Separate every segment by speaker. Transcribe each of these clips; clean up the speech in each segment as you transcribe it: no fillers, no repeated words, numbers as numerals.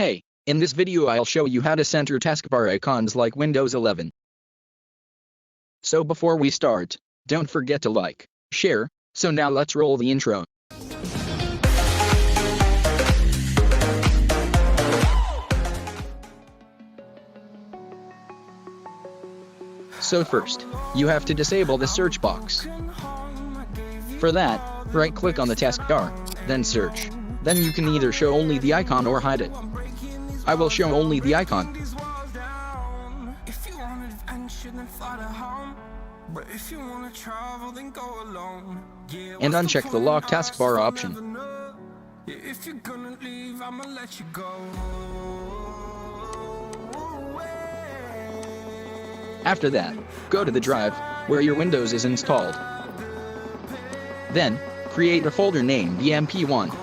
Speaker 1: Hey, in this video I'll show you how to center taskbar icons like Windows 11. So before we start, don't forget to like, share, so now let's roll the intro. So first, you have to disable the search box. For that, right-click on the taskbar, then search. Then you can either show only the icon or hide it. I will show only the icon. And uncheck the lock taskbar option. After that, go to the drive, where your Windows is installed. Then, create a folder named EMP1.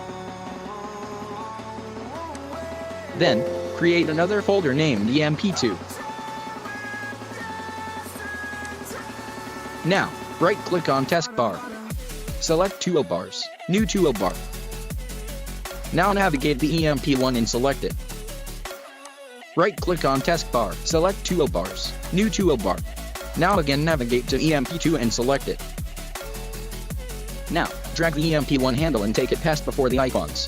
Speaker 1: Then, create another folder named EMP2. Now, right-click on taskbar. Select toolbars, new toolbar. Now navigate the EMP1 and select it. Right-click on taskbar, select toolbars, new toolbar. Now again navigate to EMP2 and select it. Now, drag the EMP1 handle and take it past before the icons.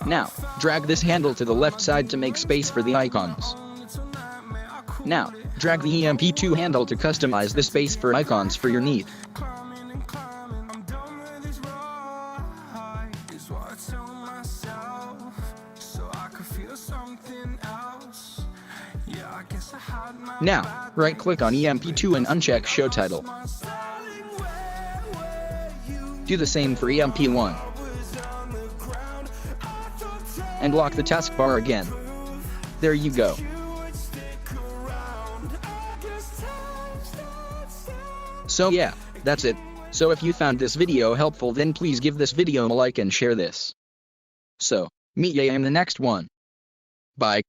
Speaker 1: Now, drag this handle to the left side to make space for the icons. Now, drag the EMP2 handle to customize the space for icons for your need. Now, right-click on EMP2 and uncheck Show Title. Do the same for EMP1. And lock the taskbar again. There you go. So yeah, that's it. So if you found this video helpful, then please give this video a like and share this. So, meet ya in the next one. Bye.